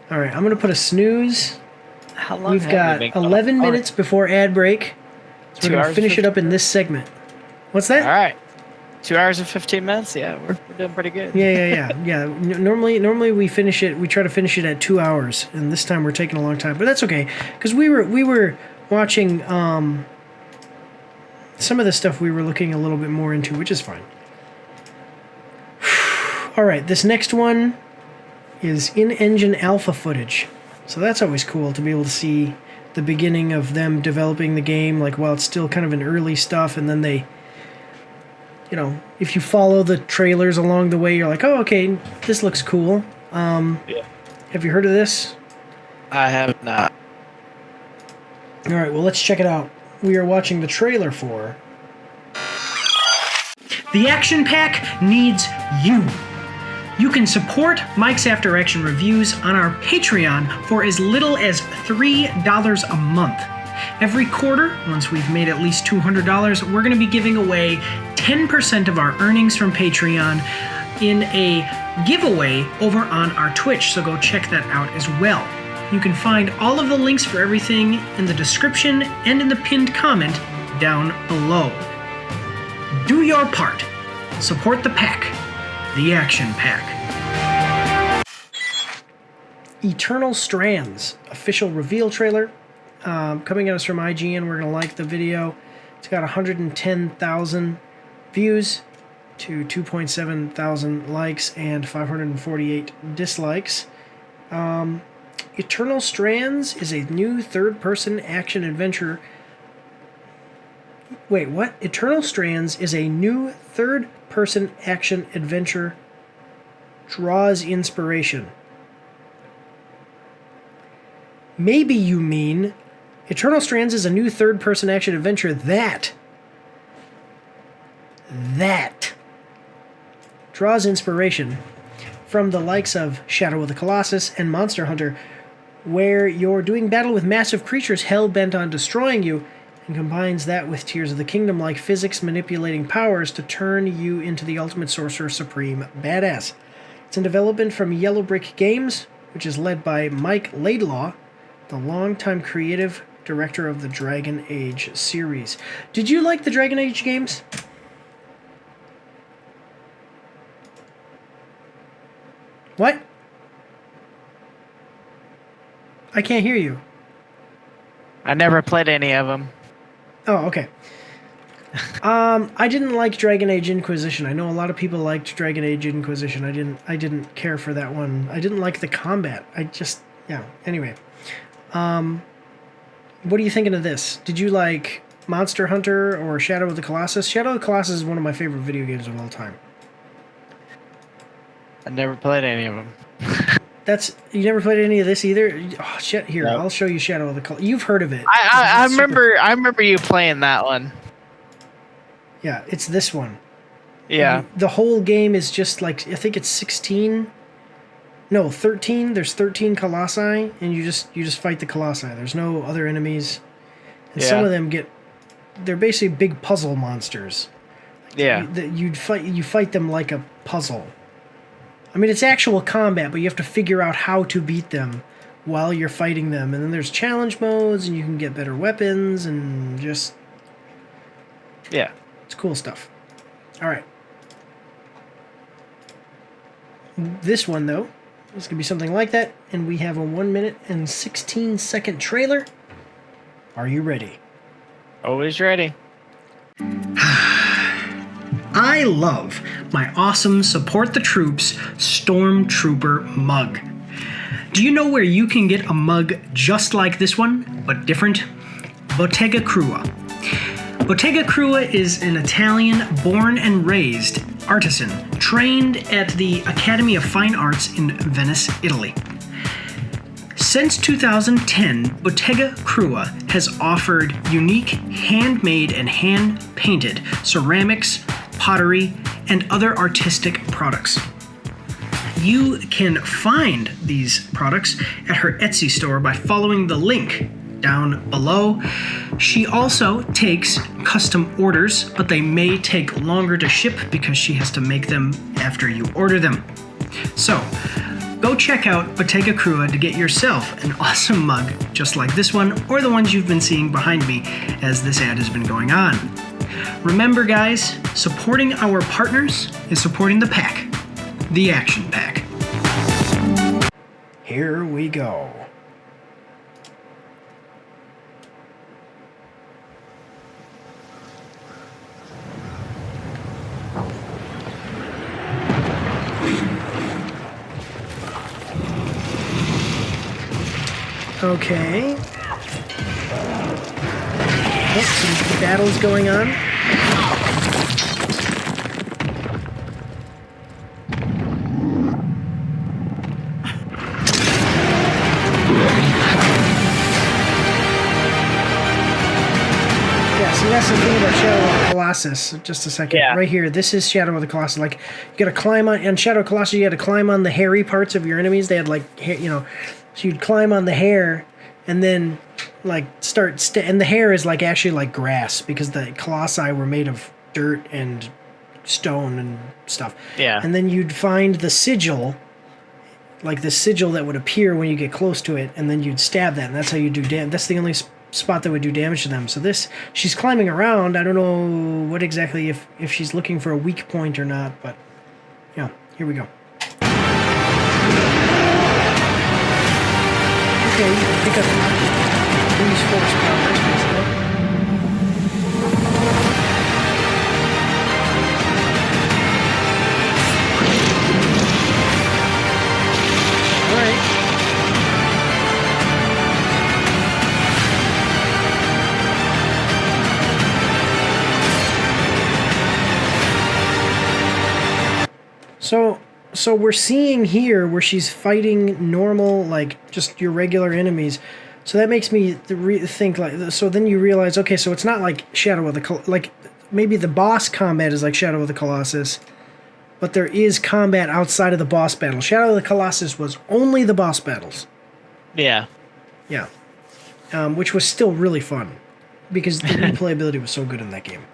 All right, I'm going to put a snooze. How long? We've got 11 minutes before ad break. So we're going to finish it up in this segment. What's that? All right. 2 hours and 15 minutes. Yeah, we're doing pretty good. Yeah. Normally we finish it. We try to finish it at 2 hours, and this time we're taking a long time, but that's okay because we were watching some of the stuff we were looking a little bit more into, which is fine. All right, this next one is in-engine alpha footage, so that's always cool to be able to see the beginning of them developing the game, like while it's still kind of in early stuff, and then they. If you follow the trailers along the way, you're like, oh, okay, this looks cool. Yeah. Have you heard of this? I have not. All right, well, let's check it out. We are watching the trailer for... The Action Pack needs you. You can support Mike's After Action Reviews on our Patreon for as little as $3 a month. Every quarter, once we've made at least $200, we're going to be giving away 10% of our earnings from Patreon in a giveaway over on our Twitch, so go check that out as well. You can find all of the links for everything in the description and in the pinned comment down below. Do your part. Support the pack. The Action Pack. Eternal Strands official reveal trailer. Coming at us from IGN. We're going to like the video. It's got 110,000 views to 2.7 thousand likes and 548 dislikes. Eternal Strands is a new third-person action adventure. Wait, what? Eternal Strands is a new third-person action adventure. Draws inspiration. Maybe you mean Eternal Strands is a new third-person action adventure that draws inspiration from the likes of Shadow of the Colossus and Monster Hunter, where you're doing battle with massive creatures hell-bent on destroying you, and combines that with Tears of the Kingdom-like physics manipulating powers to turn you into the ultimate sorcerer supreme badass. It's in development from Yellow Brick Games, which is led by Mike Laidlaw, the longtime creative director of the Dragon Age series. Did you like the Dragon Age games? What? I can't hear you. I never played any of them. Oh, okay. I didn't like Dragon Age Inquisition. I know a lot of people liked Dragon Age Inquisition. I didn't care for that one. I didn't like the combat. Anyway. What are you thinking of this? Did you like Monster Hunter or Shadow of the Colossus? Shadow of the Colossus is one of my favorite video games of all time. I never played any of them. You never played any of this either? Oh shit! Here, nope. I'll show you Shadow of the Colossus. You've heard of it. I remember you playing that one. Yeah, it's this one. Yeah. The whole game is just like, I think it's 16. No, 13. There's 13 colossi, and you just fight the colossi. There's no other enemies. And some of them they're basically big puzzle monsters. Yeah. You fight them like a puzzle. I mean, it's actual combat, but you have to figure out how to beat them while you're fighting them. And then there's challenge modes, and you can get better weapons, and just... Yeah. It's cool stuff. All right. This one, though, is going to be something like that, and we have a 1 minute and 16-second trailer. Are you ready? Always ready. I love my awesome Support the Troops Stormtrooper mug. Do you know where you can get a mug just like this one, but different? Bottega Krua. Bottega Krua is an Italian born and raised artisan trained at the Academy of Fine Arts in Venice, Italy. Since 2010, Bottega Krua has offered unique handmade and hand-painted ceramics, pottery, and other artistic products. You can find these products at her Etsy store by following the link down below. She also takes custom orders, but they may take longer to ship because she has to make them after you order them. So, Go check out Bottega Krua to get yourself an awesome mug just like this one or the ones you've been seeing behind me as this ad has been going on. Remember guys, supporting our partners is supporting the pack, the Action Pack. Here we go. Okay. Oh, some battles going on. Yeah, see, that's the thing about Shadow of the Colossus. Just a second. Yeah. Right here, this is Shadow of the Colossus. Like, you gotta climb on, and Shadow of the Colossus, you had to climb on the hairy parts of your enemies. They had, like, you know, so you'd climb on the hair, and then, like, and the hair is, like, actually like grass, because the colossi were made of dirt and stone and stuff. Yeah. And then you'd find the sigil, like the sigil that would appear when you get close to it, and then you'd stab that, and that's how you do damage. That's the only spot that would do damage to them. So this, she's climbing around. I don't know what exactly, if she's looking for a weak point or not, but yeah, here we go. Okay, you can pick up these force powers, basically. Alright. So we're seeing here where she's fighting normal, like, just your regular enemies. So that makes me think, like, so then you realize, okay, so it's not like Shadow of the like, maybe the boss combat is like Shadow of the Colossus, but there is combat outside of the boss battle. Shadow of the Colossus was only the boss battles. Yeah. Yeah. Which was still really fun, because the replayability was so good in that game.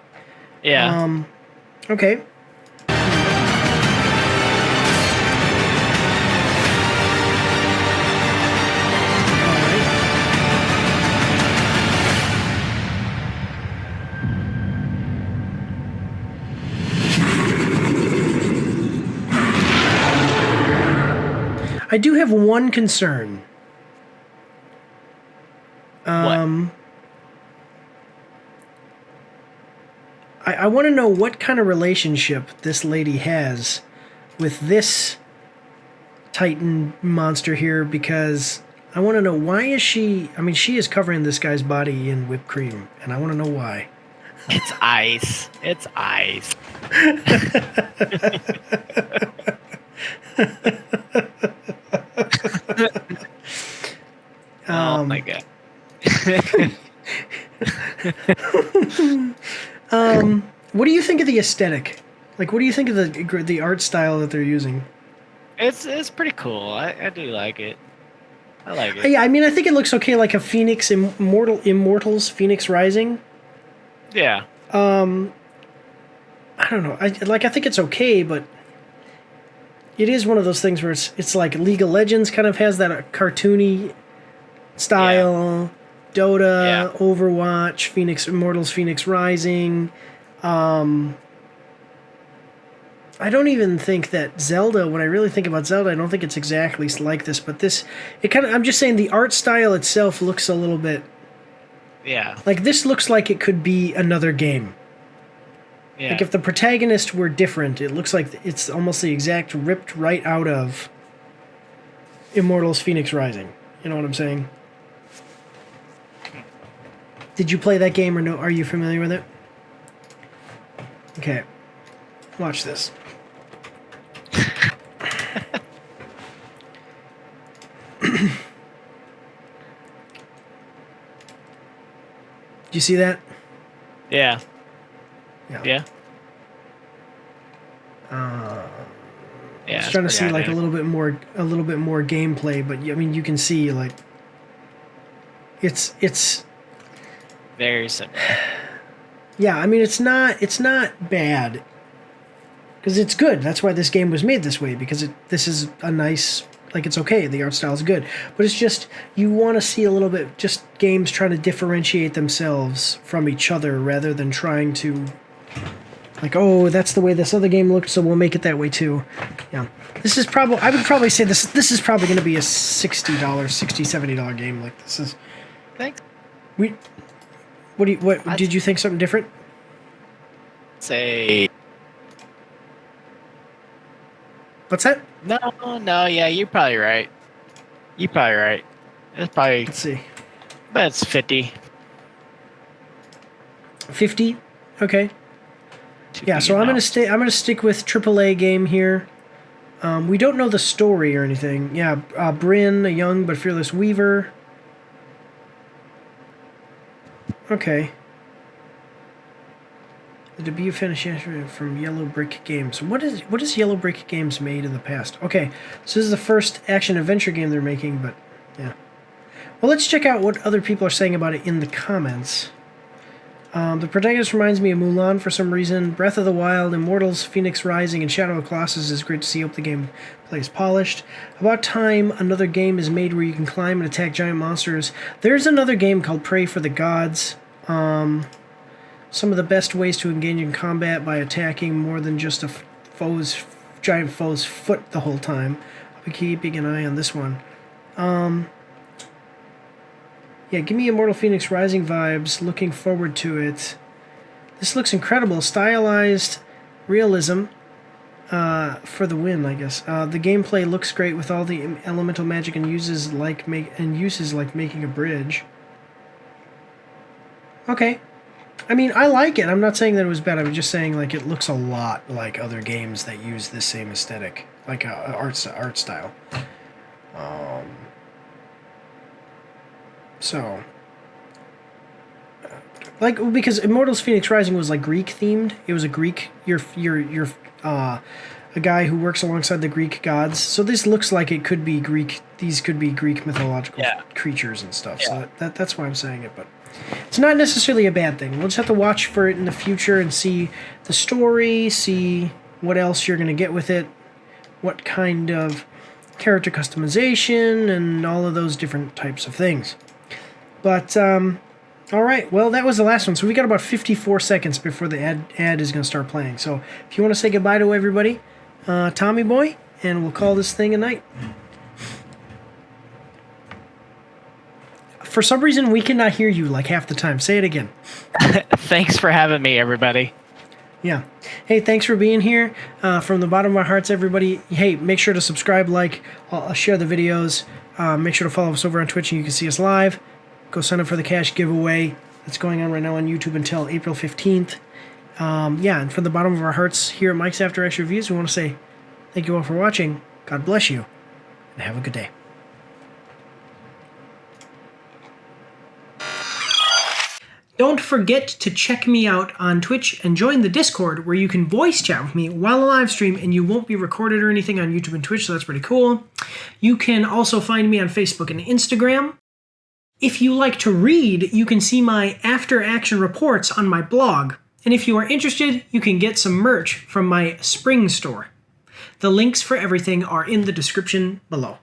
Yeah. Okay. I do have one concern. What? I want to know what kind of relationship this lady has with this Titan monster here, because I want to know, why is she... I mean, she is covering this guy's body in whipped cream, and I want to know why. It's ice. It's ice. Oh my god. What do you think of the aesthetic? Like, what do you think of the art style that they're using? It's pretty cool. I do like it. I like it. Yeah, I mean, I think it looks okay, like a Phoenix Immortals Phoenix Rising. Yeah. I don't know. I think it's okay, but it is one of those things where it's like League of Legends kind of has that cartoony style. Yeah. Dota, yeah. Overwatch, Phoenix Immortals, Phoenix Rising. I don't even think that Zelda, when I really think about Zelda, I don't think it's exactly like this, but I'm just saying the art style itself looks a little bit... Yeah. Like, this looks like it could be another game. Yeah. Like, if the protagonist were different, it looks like it's almost the exact ripped right out of Immortals Phoenix Rising. You know what I'm saying? Did you play that game or no? Are you familiar with it? Okay. Watch this. Do you see that? Yeah. Yeah. Yeah. I was trying to see like a little bit more gameplay, but I mean, you can see like it's very similar. Yeah, I mean, it's not bad, because it's good. That's why this game was made this way, because this is a nice Like, it's okay, the art style is good. But it's just, you want to see a little bit, just games trying to differentiate themselves from each other rather than trying to, like, oh, that's the way this other game looked, so we'll make it that way too. Yeah. This is probably, I would probably say this is probably going to be a $60, $70 game. Like, this is... Thanks. Did you think something different? Say... What's that? No, yeah, you're probably right. It's probably... Let's see. But it's 50. 50? Okay. Yeah, so I'm gonna stick with AAA game here. We don't know the story or anything. Yeah, Bryn, a young but fearless weaver. Okay. The debut finish from Yellow Brick Games. What is Yellow Brick Games made in the past? Okay, so this is the first action-adventure game they're making, but yeah. Well, let's check out what other people are saying about it in the comments. The protagonist reminds me of Mulan for some reason. Breath of the Wild, Immortals, Phoenix Rising, and Shadow of Colossus is great to see. Hope the game plays polished. About time another game is made where you can climb and attack giant monsters. There's another game called Pray for the Gods. Some of the best ways to engage in combat by attacking more than just a giant foe's foot the whole time. I'll be keeping an eye on this one. Yeah, give me Immortal Phoenix Rising vibes. Looking forward to it. This looks incredible. Stylized realism for the win, I guess. The gameplay looks great with all the elemental magic and uses like making a bridge. Okay. I mean, I like it. I'm not saying that it was bad. I'm just saying, like, it looks a lot like other games that use this same aesthetic, like art style. So, like, because Immortals Phoenix Rising was like Greek themed. It was a Greek. You're a guy who works alongside the Greek gods. So this looks like it could be Greek. These could be Greek mythological creatures and stuff. Yeah. So that's why I'm saying it, but. It's not necessarily a bad thing. We'll just have to watch for it in the future and see the story, see what else you're going to get with it, what kind of character customization, and all of those different types of things. But, all right. Well, that was the last one. So we got about 54 seconds before the ad is going to start playing. So if you want to say goodbye to everybody, Tommy Boy, and we'll call this thing a night. For some reason, we cannot hear you like half the time. Say it again. Thanks for having me, everybody. Yeah. Hey, thanks for being here. From the bottom of our hearts, everybody. Hey, make sure to subscribe, like, share the videos. Make sure to follow us over on Twitch and you can see us live. Go sign up for the cash giveaway that's going on right now on YouTube until April 15th. Yeah, and from the bottom of our hearts here at Mike's After Action Reviews, we want to say thank you all for watching. God bless you, and have a good day. Don't forget to check me out on Twitch and join the Discord where you can voice chat with me while I live stream and you won't be recorded or anything on YouTube and Twitch, so that's pretty cool. You can also find me on Facebook and Instagram. If you like to read, you can see my after action reports on my blog. And if you are interested, you can get some merch from my spring store. The links for everything are in the description below.